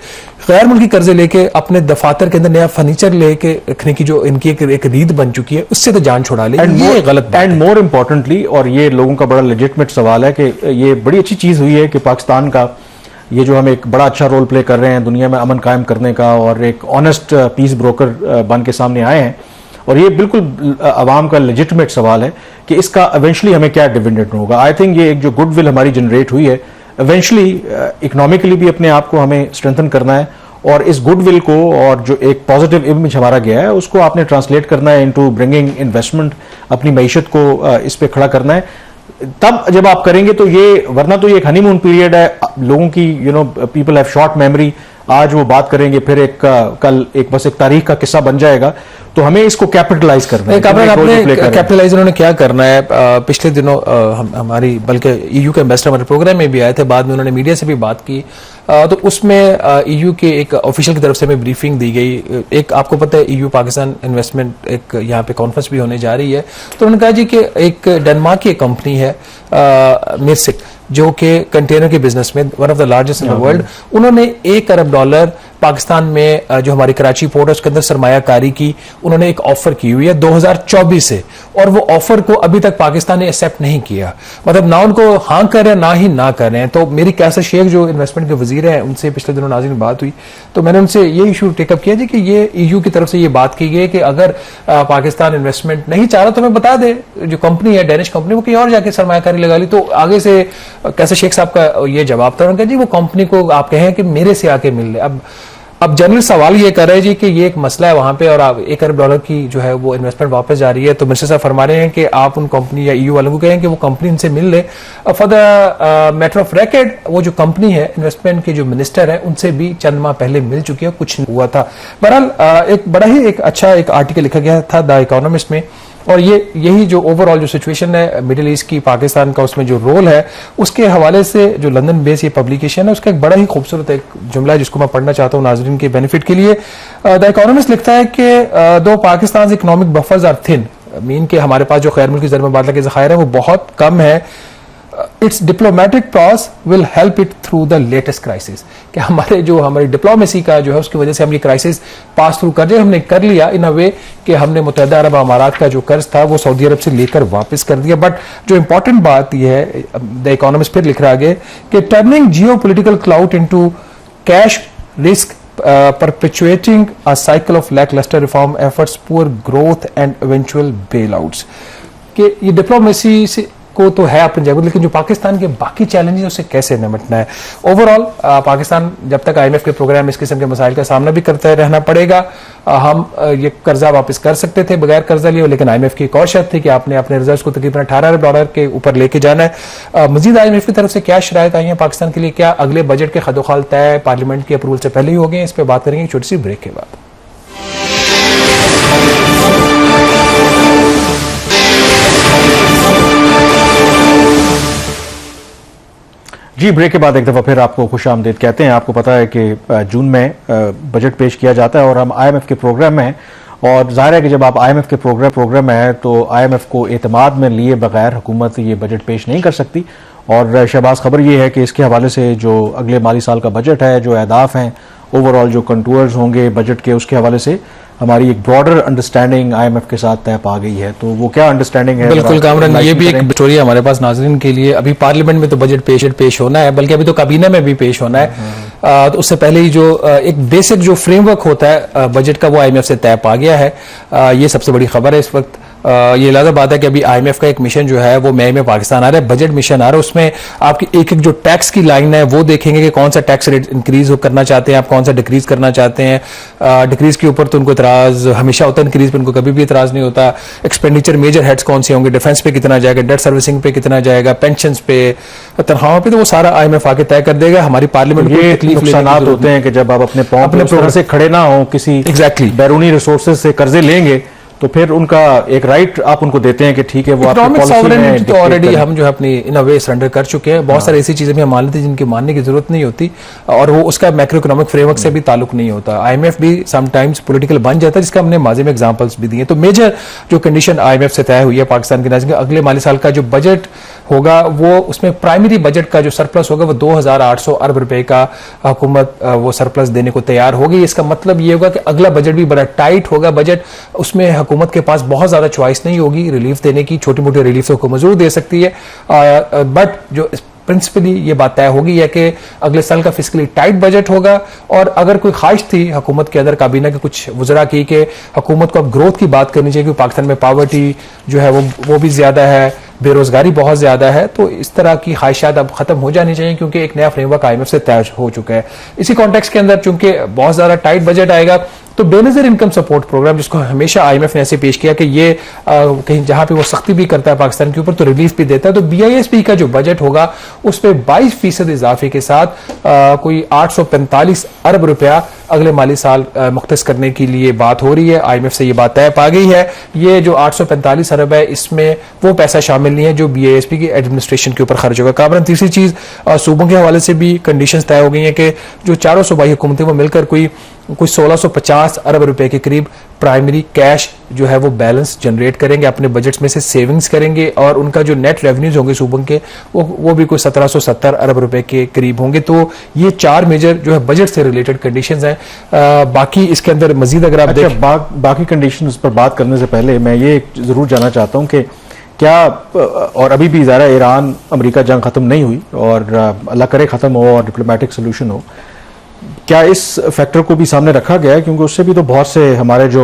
[SPEAKER 2] गैर मुल्की कर्जे लेके अपने दफातर के अंदर नया फर्नीचर लेके रखने की जो इनकी एक रीत बन चुकी है उससे तो जान छुड़ा ले। ये गलत बात है।
[SPEAKER 1] एंड मोर इम्पोर्टेंटली, और ये लोगों का बड़ा लेजिटमेट सवाल है कि ये बड़ी अच्छी चीज हुई है कि पाकिस्तान का ये जो हम एक बड़ा अच्छा रोल प्ले कर रहे हैं दुनिया में अमन कायम करने का और एक ऑनेस्ट पीस ब्रोकर बन के सामने आए हैं, और ये बिल्कुल अवाम का लेजिटमेट सवाल है कि इसका इवेंचुअली हमें क्या डिविडेंड होगा। आई थिंक ये एक जो गुडविल हमारी जनरेट हुई है, इवेंचुअली इकोनॉमिकली भी अपने आप को हमें स्ट्रेंथन करना है, और इस गुडविल को और जो एक पॉजिटिव इमेज हमारा गया है उसको आपने ट्रांसलेट करना है इनटू ब्रिंगिंग इन्वेस्टमेंट, अपनी मईशत को इस पे खड़ा करना है। तब जब आप करेंगे तो ये, वरना तो ये एक हनीमून पीरियड है लोगों की, पीपल हैव शॉर्ट मेमोरी, आज वो बात करेंगे फिर कल बस एक तारीख का किस्सा बन जाएगा। तो हमें इसको कैपिटलाइज करना है।
[SPEAKER 2] आपने कैपिटलाइज उन्होंने क्या करना है, पिछले दिनों हमारी बल्कि ईयू के एम्बेसडर हमारे प्रोग्राम में भी आए थे, बाद में उन्होंने मीडिया से भी बात की, तो उसमें ईयू के एक ऑफिशियल की तरफ से हमें ब्रीफिंग दी गई। एक आपको पता है ईयू पाकिस्तान इन्वेस्टमेंट एक यहाँ पे कॉन्फ्रेंस भी होने जा रही है, तो उन्होंने कहा जी कि एक डेनमार्क की कंपनी है मिर्सिक, जो कि कंटेनर के बिजनेस में one of the largest in the world, उन्होंने $1 अरब पाकिस्तान में जो हमारी कराची पोर्ट है उसके अंदर सरमायाकारी की उन्होंने एक ऑफर की हुई है 2024 से, और वो ऑफर को अभी तक पाकिस्तान ने एक्सेप्ट नहीं किया। मतलब ना उनको हाँ कर रहे हैं ना ही ना कर रहे हैं। तो मेरी कैसर शेख जो इन्वेस्टमेंट के वजीर हैं उनसे पिछले दिनों नाज़रीन बात हुई, तो मैंने उनसे ये इशू टेकअप किया जी कि ये ईयू की तरफ से ये बात की गई कि अगर पाकिस्तान इन्वेस्टमेंट नहीं चाह रहा तो हमें बता दे, जो कंपनी है डेनिश कंपनी, वो कहीं और जाके सरमायाकारी लगा ली। तो आगे से कैसर शेख साहब का ये जवाब था, उन्होंने कहा जी वो कंपनी को आप कहें कि मेरे से आके मिल ले। अब जनरल सवाल ये कर रहे हैं जी कि ये एक मसला है वहां पे और $1 अरब की जो है वो इन्वेस्टमेंट वापस जा रही है, तो मिनिस्टर साहब फरमा रहे हैं कि आप उन कंपनी या ईयू वालों को कहें कि वो कंपनी इनसे मिल ले। For the matter of record, वो जो कंपनी है इन्वेस्टमेंट के जो मिनिस्टर है उनसे भी चंद माह पहले मिल चुकी है, कुछ नहीं हुआ था। बहरहाल एक बड़ा ही एक अच्छा एक आर्टिकल लिखा गया था द इकोनॉमिस्ट में, और यही जो ओवरऑल जो सिचुएशन है मिडिल ईस्ट की, पाकिस्तान का उसमें जो रोल है उसके हवाले से जो लंदन बेस ये पब्लिकेशन है उसका एक बड़ा ही खूबसूरत एक जुमला है जिसको मैं पढ़ना चाहता हूँ नाजरीन के बेनिफिट के लिए। द इकोनॉमिस्ट लिखता है कि दो Pakistan economic buffers are thin, mean के हमारे पास जो गैर मुल्की ज़र मुबादला के ज़खायर है वो बहुत कम है, it's diplomatic pros will help it through the latest crisis, कि हमारी डिप्लोमेसी का जो है उसकी वजह से हम ये क्राइसिस पास थ्रू कर रहे हैं। हमने कर लिया इन अ वे कि हमने मुत्तहिदा अरब अमारात का जो कर्ज था वो सऊदी अरब से लेकर वापस कर दिया। बट जो इंपॉर्टेंट बात यह है, द इकोनॉमिस्ट फिर लिख रहा है कि turning geo political cloud into cash risk perpetuating a cycle of lackluster reform efforts, poor growth and eventual bailouts, कि ये डिप्लोमेसी से को तो है अपनी जगह, लेकिन जो पाकिस्तान के बाकी चैलेंजेस उससे कैसे निपटना है। ओवरऑल पाकिस्तान जब तक IMF के प्रोग्राम इस किस्म के मसाइल का सामना भी करते रहना पड़ेगा। हम ये कर्जा वापस कर सकते थे बगैर कर्जा लिए, लेकिन IMF की एक और शर्त थी कि आपने अपने रिजर्व्स को तकरीबन $18 अरब के ऊपर लेके जाना है। मजीद IMF की तरफ से क्या शराइत आई है पाकिस्तान के लिए, क्या अगले बजट के खदोखाल तय पार्लियामेंट की अप्रूवल से पहले ही हो गए, इस पर बात करेंगे छोटी सी ब्रेक के बाद।
[SPEAKER 1] जी, ब्रेक के बाद एक दफ़ा फिर आपको खुश आमदीद कहते हैं। आपको पता है कि जून में बजट पेश किया जाता है और हम IMF के प्रोग्राम में हैं, और जाहिर है कि जब आप IMF के प्रोग्राम में हैं तो IMF को एतमाद में लिए बगैर हुकूमत ये बजट पेश नहीं कर सकती। और शहबाज, खबर ये है कि इसके हवाले से जो अगले माली साल का बजट है, जो अहदाफ हैं, ओवरऑल जो कंटूर्स होंगे बजट के, उसके हवाले से हमारी एक ब्रॉडर अंडरस्टैंडिंग IMF के साथ तय पा गई है। तो वो क्या अंडरस्टैंडिंग है?
[SPEAKER 2] बिल्कुल कामरान, ये भी एक स्टोरी है हमारे पास नाज़रीन के लिए। अभी पार्लियामेंट में तो बजट पेश होना है, बल्कि अभी तो काबीना में भी पेश होना है। तो उससे पहले ही जो एक बेसिक जो फ्रेमवर्क होता है बजट का, वो IMF से तय पा गया है। ये सबसे बड़ी खबर है इस वक्त। ये लाज़ा बात है कि अभी IMF का एक मिशन जो है वो मई में पाकिस्तान आ रहा है, बजट मिशन आ रहा है। उसमें आपकी एक एक जो टैक्स की लाइन है वो देखेंगे कि कौन सा टैक्स रेट इंक्रीज करना चाहते हैं आप, कौन सा डिक्रीज करना चाहते हैं। डिक्रीज के ऊपर तो उनको इतराज हमेशा होता है, इंक्रीज पे उनको कभी भी इतराज नहीं होता। एक्सपेंडिचर मेजर हेड्स कौन से होंगे, डिफेंस पे कितना जाएगा, डेट सर्विसिंग पे कितना जाएगा, पेंशन पे, तनख्वाहों पे, तो वो सारा IMF आके तय कर देगा। हमारी पार्लियामेंट
[SPEAKER 1] ये नुकसानात होते हैं कि जब आप अपने पांव से खड़े ना हो, किसी बैरूनी रिसोर्सेज से कर्जे लेंगे तो फिर उनका एक राइट आप उनको देते हैं कि ठीक है वो
[SPEAKER 2] इकोनॉमिक सॉवरेनिटी तो ऑलरेडी हम जो है अपनी इन अ वे सरेंडर कर चुके हैं। बहुत सारी ऐसी चीजें भी हम मान लेते हैं जिनकी मानने की जरूरत नहीं होती और वो उसका मैक्रो इकोनॉमिक फ्रेमवर्क से भी ताल्लुक नहीं होता। IMF भी समटाइम्स पॉलिटिकल बन जाता है, जिसका हमने माजी में एग्जांपल्स भी दिए। तो मेजर जो कंडीशन IMF से तय हुई है पाकिस्तान के नाज़रीन, अगले माली साल का जो बजट होगा वो उसमें प्राइमरी बजट का जो सरप्लस होगा वो 2800 अरब रुपए का हुकूमत वो सरप्लस देने को तैयार होगी। इसका मतलब ये होगा कि अगला बजट भी बड़ा टाइट होगा बजट, उसमें हुकूमत के पास बहुत ज्यादा चॉइस नहीं होगी रिलीफ देने की। छोटी मोटी रिलीफ तो हुकूमत जरूर दे सकती है, बट जो प्रिंसिपली ये बात तय होगी है कि अगले साल का फिस्कली टाइट बजट होगा। और अगर कोई ख्वाहिश थी हुकूमत के अंदर काबीना के कुछ वज़रा की कि हुकूमत को अब ग्रोथ की बात करनी चाहिए, क्योंकि पाकिस्तान में पावर्टी जो है वो भी ज्यादा है, बेरोजगारी बहुत ज्यादा है, तो इस तरह की ख्वाहिशात अब खत्म हो जानी चाहिए क्योंकि एक नया फ्रेमवर्क IMF से तय हो चुका है। इसी कॉन्टेक्स्ट के अंदर चूंकि बहुत ज्यादा टाइट बजट आएगा तो बेनज़ीर इनकम सपोर्ट प्रोग्राम, जिसको हमेशा IMF ने ऐसे पेश किया कि ये कहीं जहां पे वो सख्ती भी करता है पाकिस्तान के ऊपर तो रिलीफ भी देता है, तो BISP का जो बजट होगा उस पर 22% इजाफे के साथ कोई 845 अरब रुपया अगले माली साल मुख्तस करने के लिए बात हो रही है। IMF से ये बात तय पा गई है। ये जो 845 अरब है इसमें वो पैसा शामिल नहीं है जो BISP की एडमिनिस्ट्रेशन के ऊपर खर्च होगा। कामरान, तीसरी चीज सूबों के हवाले से भी कंडीशंस तय हो गई हैं कि जो चारों सूबाई हुकूमतें वो मिलकर कोई 1650 अरब रुपए के करीब प्राइमरी कैश जो है वो बैलेंस जनरेट करेंगे, अपने बजट्स में से सेविंग्स करेंगे और उनका जो नेट रेवेन्यूज होंगे सूबों के वो भी कोई 1770 अरब रुपए के करीब होंगे। तो ये चार मेजर जो है बजट से रिलेटेड कंडीशंस हैं। बाकी इसके अंदर मजीद अगर आप देखें
[SPEAKER 1] बाकी कंडीशंस पर बात करने से पहले मैं ये जरूर जानना चाहता हूँ कि क्या, और अभी भी ज़रा ईरान अमेरिका जंग खत्म नहीं हुई और अल्लाह करे खत्म हो और डिप्लोमेटिक सोल्यूशन हो, क्या इस फैक्टर को भी सामने रखा गया है? क्योंकि उससे भी तो बहुत से हमारे जो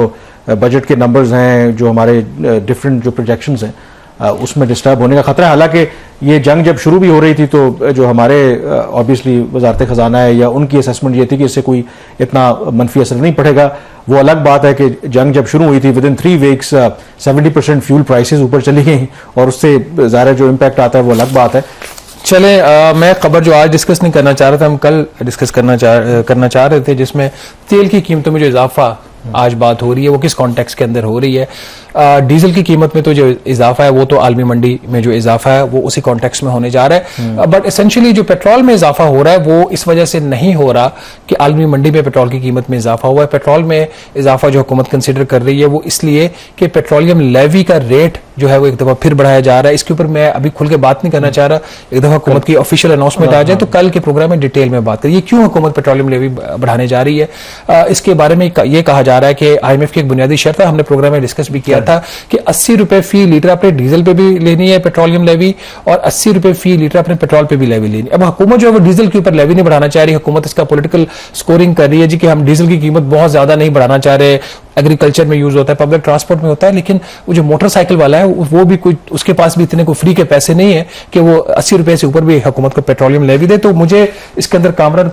[SPEAKER 1] बजट के नंबर्स हैं, जो हमारे डिफरेंट जो प्रोजेक्शंस हैं, उसमें डिस्टर्ब होने का खतरा है। हालांकि ये जंग जब शुरू भी हो रही थी तो जो हमारे ऑब्वियसली वजारत खजाना है या उनकी असेसमेंट ये थी कि इससे कोई इतना मनफी असर नहीं पड़ेगा। वो अलग बात है कि जंग जब शुरू हुई थी with in 3 weeks 70% fuel prices ऊपर चली गई और उससे ज़ाहिर जो इम्पैक्ट आता है वो अलग बात है।
[SPEAKER 2] चले मैं खबर जो आज डिस्कस नहीं करना चाह रहा था, हम कल डिस्कस करना चाह रहे थे, जिसमें तेल की कीमतों में जो इजाफा आज बात हो रही है वो किस कॉन्टेक्स्ट के अंदर हो रही है। डीजल की कीमत में तो जो इजाफा है वो तो आलमी मंडी में जो इजाफा है वो उसी कॉन्टेक्स्ट में होने जा रहा है, बट एसेंशियली जो पेट्रोल में इजाफा हो रहा है वो इस वजह से नहीं हो रहा कि आलमी मंडी में पेट्रोल की कीमत में इजाफा हुआ है। पेट्रोल में इजाफा जो हुकूमत कंसिडर कर रही है वो इसलिए कि पेट्रोलियम लेवी का रेट जो है वो एक दफा फिर बढ़ाया जा रहा है। इसके ऊपर मैं अभी खुल के बात नहीं करना चाह रहा, एक दफा हुकूमत की ऑफिशियल अनाउंसमेंट आ जाए तो कल के प्रोग्राम में डिटेल में बात करिए क्यों हुकूमत पेट्रोलियम लेवी बढ़ाने जा रही है। इसके बारे में ये कहा जा रहा है कि IMF की एक बुनियादी शर्त है, हमने प्रोग्राम में डिस्कस भी किया था कि 80 रुपए फी लीटर अपने डीजल पे भी लेनी है पेट्रोलियम लेवी और 80 रुपए फी लीटर अपने पेट्रोल पे भी लेवी लेनी है। अब हुकूमत जो है वो डीजल के ऊपर लेवी नहीं बढ़ाना चाह रही, हुकूमत इसका पॉलिटिकल स्कोरिंग कर रही है जी कि हम डीजल की कीमत बहुत ज्यादा नहीं बढ़ाना चाह रहे, एग्रीकल्चर में यूज होता है, पब्लिक ट्रांसपोर्ट में होता है, लेकिन वो जो मोटरसाइकिल वाला है वो भी कोई उसके पास भी इतने को फ्री के पैसे नहीं है कि वो 80 रुपए से ऊपर भी हुकूमत को पेट्रोलियम लेवी दे। तो मुझे इसके अंदर कामरान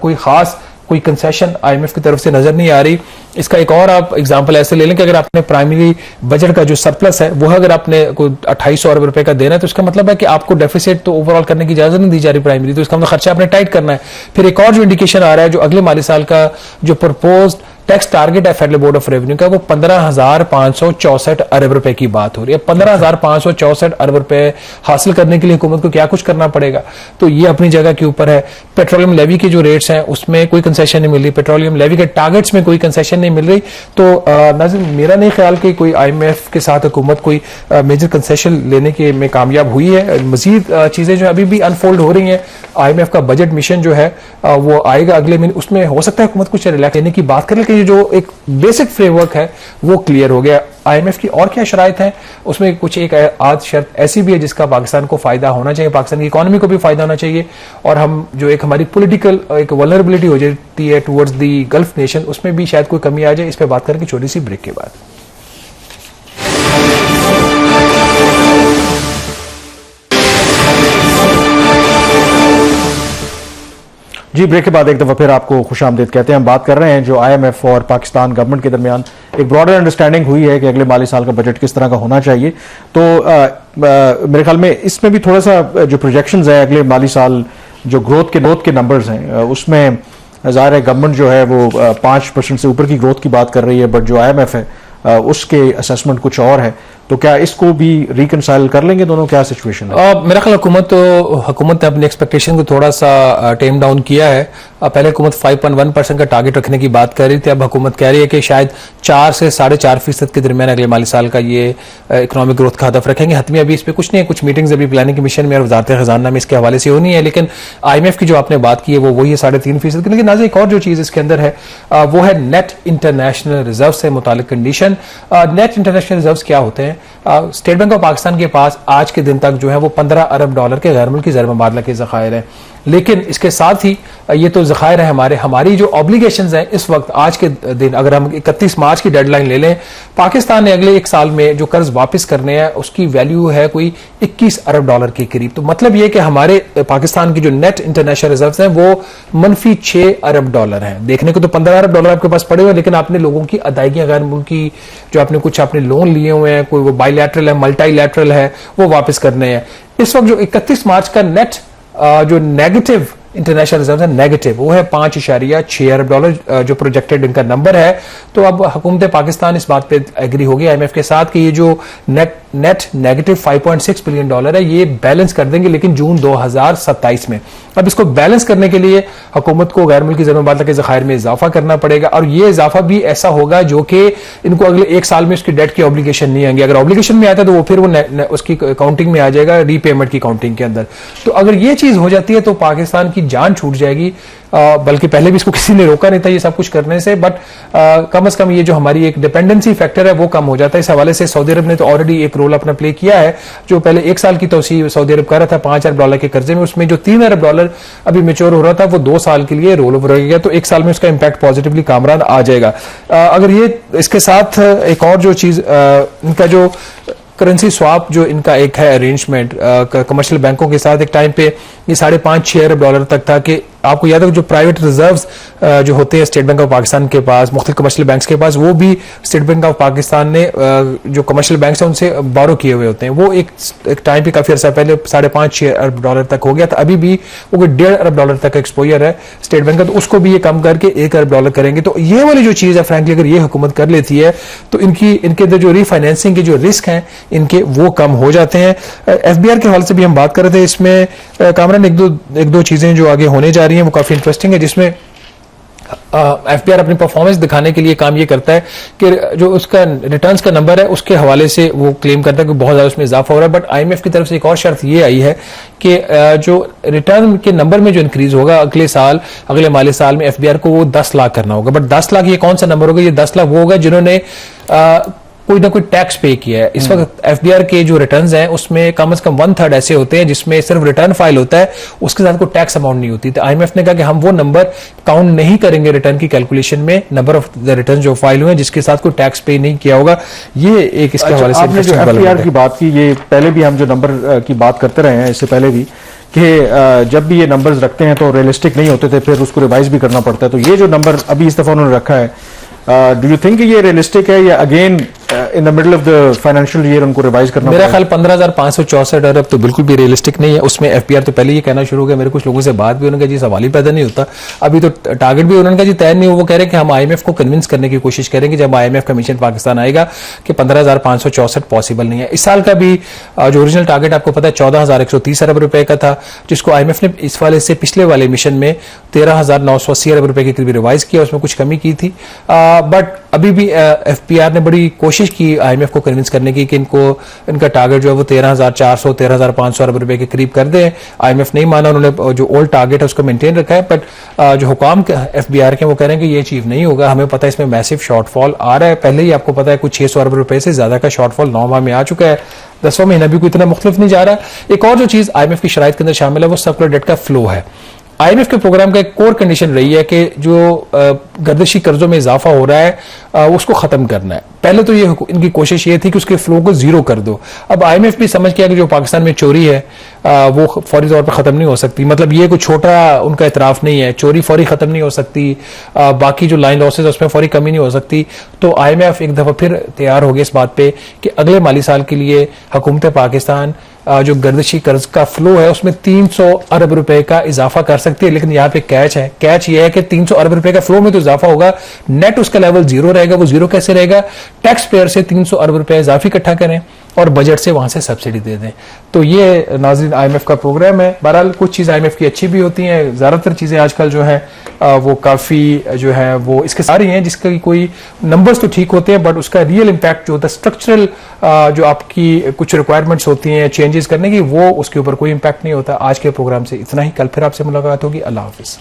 [SPEAKER 2] कोई कंसेशन IMF की तरफ से नजर नहीं आ रही। इसका एक और आप एग्जांपल ऐसे ले लें कि अगर आपने प्राइमरी बजट का जो सरप्लस है वो अगर आपने कोई 2800 अरब रुपए का देना है तो इसका मतलब है कि आपको डेफिसिट तो ओवरऑल करने की इजाजत नहीं दी जा रही प्राइमरी, तो इसका मतलब खर्चा आपने टाइट करना है। फिर एक और जो इंडिकेशन आ रहा है जो अगले माली साल का जो प्रपोज्ड टैक्स टारगेट है फेडरल बोर्ड ऑफ रेवेन्यू का वो 15,564 अरब रुपए की बात हो रही है। 15,564 अरब रुपए हासिल करने के लिए हुकूमत को क्या कुछ करना पड़ेगा, तो ये अपनी जगह के ऊपर है। पेट्रोलियम लेवी के जो रेट्स हैं उसमें कोई कंसेशन नहीं मिल रही, पेट्रोलियम लेवी के टारगेट्स में कोई कंसेशन नहीं मिल रही। तो नाज़रीन मेरा नहीं ख्याल कि कोई IMF के साथ हुकूमत कोई मेजर कंसेशन लेने के में कामयाब हुई है। मजीद चीजें जो अभी भी अनफोल्ड हो रही हैं, IMF का बजट मिशन जो है वो आएगा अगले महीने, उसमें हो सकता है हुकूमत कुछ रिलैक्स लेने की बात करें, लेकिन जो एक बेसिक फ्रेमवर्क है वो क्लियर हो गया। IMF की और क्या शराइत है उसमें कुछ एक आध शर्त ऐसी भी है जिसका पाकिस्तान को फायदा होना चाहिए, पाकिस्तान की इकोनॉमी को भी फायदा होना चाहिए और हम जो एक हमारी पॉलिटिकल एक वल्नरेबिलिटी हो जाती है टुवर्ड्स दी गल्फ नेशन उसमें भी शायद कोई कमी आ जाए। इस पर बात करेंगे छोटी सी ब्रेक के बाद।
[SPEAKER 1] जी, ब्रेक के बाद एक दफा फिर आपको खुशामदीद कहते हैं। हम बात कर रहे हैं जो IMF और पाकिस्तान गवर्नमेंट के दरमियान एक ब्रॉडर अंडरस्टैंडिंग हुई है कि अगले माली साल का बजट किस तरह का होना चाहिए। तो मेरे ख्याल में इसमें भी थोड़ा सा जो प्रोजेक्शंस है अगले माली साल जो ग्रोथ के नंबर्स हैं उसमें ज़ाहिर है गवर्नमेंट जो है वो 5% से ऊपर की ग्रोथ की बात कर रही है, बट जो IMF है उसके असेसमेंट कुछ और है, तो क्या इसको भी रिकंसाइल कर लेंगे दोनों? क्या सिचुएशन है?
[SPEAKER 2] मेरा ख्याल हुकूमत ने अपनी एक्सपेक्टेशन को थोड़ा सा टेम डाउन किया है। पहले हुकूमत 5.1% का टारगेट रखने की बात कर रही थी, अब हुकूमत कह रही है कि शायद 4 से 4.5% के दरमियान अगले माली साल का ये इकोनॉमिक ग्रोथ का हदफ रखेंगे। हतमी अभी इस पर कुछ नहीं है, कुछ मीटिंग्स अभी प्लानिंग कमीशन में और वजारत खजाना में इसके हवाले से होनी है, लेकिन IMF की जो आपने बात की है वो वही है 3.5% की। लेकिन आज एक और जो चीज इसके अंदर है वो है नेट इंटरनेशनल रिजर्व से मुतालिक कंडीशन। नेट इंटरनेशनल रिजर्व क्या होते हैं? स्टेट बैंक ऑफ पाकिस्तान के पास आज के दिन तक जो है वो $15 अरब के गैर मुल्की ज़र मुबादला के ज़खायर हैं, लेकिन इसके साथ ही ये तो ज़खायर है हमारी जो ऑब्लिगेशंस हैं इस वक्त आज के दिन, अगर हम 31 मार्च की डेडलाइन ले लें, पाकिस्तान ने अगले 1 साल में जो कर्ज वापस करने हैं उसकी वैल्यू है कोई $21 अरब के करीब। तो मतलब ये कि हमारे पाकिस्तान की जो नेट इंटरनेशनल रिजर्व हैं वो -6 अरब हैं। देखने को तो $15 अरब आपके पास पड़े हुए, लेकिन आपने लोगों की अदायगियां गैर मुल्की जो आपने कुछ आपने लोन लिए हुए हैं, कोई वो बायलैटरल है, मल्टीलैटरल है, वो वापस करने हैं। इस वक्त जो 31 मार्च का नेट जो नेगेटिव इंटरनेशनल रिजर्व है नेगेटिव, वो है $5.6 अरब जो प्रोजेक्टेड इनका नंबर है। तो अब हुकूमत पाकिस्तान इस बात पे एग्री होगी IMF के साथ कि ये जो नेट नेगेटिव $5.6 बिलियन है ये बैलेंस कर देंगे, लेकिन जून 2027 में। अब इसको बैलेंस करने के लिए हुकूमत को गैर मुल्की ज़र मुबादला के ज़खायर में इजाफा करना पड़ेगा, और ये इजाफा भी ऐसा होगा जो कि इनको अगले 1 साल में उसकी डेट की ऑब्लिगेशन नहीं आएंगे। अगर ऑब्लिगेशन में आता है तो वो फिर वो उसकी काउंटिंग में आ जाएगा, रीपेमेंट की काउंटिंग के अंदर। तो अगर ये चीज हो जाती है तो पाकिस्तान की जान छूट जाएगी। बल्कि पहले भी इसको किसी ने रोका नहीं था ये सब कुछ करने से, बट कम से कम ये जो हमारी एक डिपेंडेंसी फैक्टर है वो कम हो जाता है। इस हवाले से सऊदी अरब ने तो ऑलरेडी एक रोल अपना प्ले किया है। जो पहले 1 साल की तोसी सऊदी अरब कर रहा था $5 अरब के कर्जे में, उसमें जो $3 अरब अभी मेच्योर हो रहा था वो 2 साल के लिए रोल ओवर हो गया, तो 1 साल में उसका इंपैक्ट पॉजिटिवली कामरान आ जाएगा। अगर ये इसके साथ एक और जो चीज इनका जो करेंसी स्वाप जो इनका एक है अरेंजमेंट कमर्शियल बैंकों के साथ, एक टाइम पे ये $5.5-6 अरब तक था कि आपको याद है जो प्राइवेट रिजर्व्स जो होते हैं स्टेट बैंक ऑफ पाकिस्तान के पास, मुख्तलिफ कमर्शियल बैंक्स के पास, वो भी स्टेट बैंक ऑफ पाकिस्तान ने जो कमर्शियल बैंक्स हैं उनसे बारो किए हुए होते हैं। वो एक टाइम पे काफी अर्सा पहले $5.5-6 अरब तक हो गया था। अभी भी वो कोई $1.5 अरब तक एक्सपोजर है स्टेट बैंक का, तो उसको भी ये कम करके $1 अरब करेंगे। तो ये वाली जो चीज है फ्रैंकली अगर ये हुकूमत कर लेती है तो इनके अंदर जो रीफाइनेंसिंग के जो रिस्क हैं इनके वो कम हो जाते हैं। FBR के हवाले से भी हम बात कर रहे थे, इसमें कामरान एक दो चीजें जो आगे होने जा रही हैं वो काफी इंटरेस्टिंग है, जिसमें FBR अपनी परफॉर्मेंस दिखाने के लिए काम ये करता है कि जो उसका रिटर्न्स का नंबर है उसके हवाले से वो क्लेम करता है कि बहुत ज्यादा उसमें इजाफा हो रहा है। बट IMF की तरफ से एक और शर्त ये आई है कि जो रिटर्न के नंबर में जो इंक्रीज होगा अगले साल, अगले माली साल में FBR को वो 10 लाख करना होगा। बट 10 लाख ये कौन सा नंबर होगा? ये 10 लाख वो होगा जिन्होंने कोई ना कोई टैक्स पे किया है। इस वक्त FBR के जो रिटर्न्स हैं उसमें कम से कम 1/3 ऐसे होते हैं जिसमें सिर्फ रिटर्न फाइल होता है, उसके साथ कोई टैक्स अमाउंट नहीं होती। तो IMF ने कहा कि हम वो नंबर काउंट नहीं करेंगे रिटर्न की कैलकुलेशन में, नंबर ऑफ द रिटर्न जो फाइल हुए जिसके साथ कोई टैक्स पे नहीं किया होगा। ये एक इसके हवाले से
[SPEAKER 1] आपने जो FBR की बात की, ये पहले भी हम जो नंबर की बात करते रहे हैं इससे पहले भी कि जब भी ये नंबर्स रखते हैं तो रियलिस्टिक नहीं होते थे, फिर उसको रिवाइज भी करना पड़ता है। तो ये जो नंबर अभी इस दफा उन्होंने रखा है, डू यू थिंक ये रियलिस्टिक है या again in the middle of the financial year उनको रिवाइज करना?
[SPEAKER 2] मेरा ख्याल 15,564 अरब तो बिल्कुल भी रियलिस्टिक नहीं है। उसमें FBR तो पहले ये कहना शुरू हो गया, मेरे कुछ लोगों से बात भी, उन्होंने कहा जी सवाल ही पैदा नहीं होता। अभी तो टारगेट भी उन्होंने कहा जी तय नहीं हो, वो कह रहे हैं कि हम IMF को कन्विंस करने की कोशिश करेंगे जब IMF कमीशन पाकिस्तान आएगा कि 15,564 पॉसिबल नहीं है। इस साल का भी जो ओरिजिनल टारगेट आपको पता है 14,130 अरब रुपए का था, जिसको IMF ने इस वाले से पिछले वाले मिशन में 13,980 अरब रुपए के करीब रिवाइज किया, उसमें कुछ कमी की थी। बट अभी भी FBR ने बड़ी कोशिश की IMF को कन्विंस करने की कि इनका टारगेट जो है वो 13,400 13,500 अरब रुपए के करीब कर दें। IMF नहीं माना, उन्होंने जो ओल्ड टारगेट है उसको मेंटेन रखा है। बट जो हुकाम FBR के वो कह रहे हैं कि ये अचीव नहीं होगा, हमें पता है इसमें मैसिव शॉर्टफॉल आ रहा है। पहले ही आपको पता है कुछ 600 अरब रुपए से ज्यादा का शॉर्टफॉल 9 माह में आ चुका है, 10वां महीना भी कोई इतना मुख्तलिफ नहीं जा रहा। एक और जो चीज IMF की शराइत के अंदर शामिल है वो सर्कुलर डेट का फ्लो है। IMF के प्रोग्राम का एक कोर कंडीशन रही है कि जो गर्दिशी कर्जों में इजाफा हो रहा है उसको खत्म करना है। पहले तो ये इनकी कोशिश ये थी कि उसके फ्लो को जीरो कर दो। अब IMF भी समझ गया कि जो पाकिस्तान में चोरी है वो फौरी तौर पर खत्म नहीं हो सकती। मतलब ये कोई छोटा उनका इतराफ नहीं है, चोरी फौरी खत्म नहीं हो सकती, बाकी जो लाइन लॉसेज उसमें फौरी कमी नहीं हो सकती। तो IMF एक दफा फिर तैयार हो गया इस बात पे कि अगले माली साल के लिए हुकूमत पाकिस्तान जो गर्दिशी कर्ज का फ्लो है उसमें 300 अरब रुपए का इजाफा कर सकती है। लेकिन यहाँ पे कैच है, कैच ये है कि 300 अरब रुपए का फ्लो में तो इजाफा होगा, नेट उसका लेवल जीरो रहेगा। वो जीरो कैसे रहेगा? टैक्स पेयर से 300 अरब रुपए इजाफी इकट्ठा करें और बजट से वहां से सब्सिडी दे दें। तो ये नाज़रीन IMF का प्रोग्राम है। बहरहाल कुछ चीज़ IMF की अच्छी भी होती हैं, ज़्यादातर चीज़ें आजकल जो है वो काफ़ी जो है वो इसके सारी हैं जिसका कोई नंबर्स तो ठीक होते हैं बट उसका रियल इम्पैक्ट जो होता है स्ट्रक्चरल जो आपकी कुछ रिक्वायरमेंट्स होती हैं चेंजेस करने की, वो उसके ऊपर कोई इम्पैक्ट नहीं होता। आज के प्रोग्राम से इतना ही, कल फिर आपसे मुलाकात होगी। अल्लाह हाफिज़।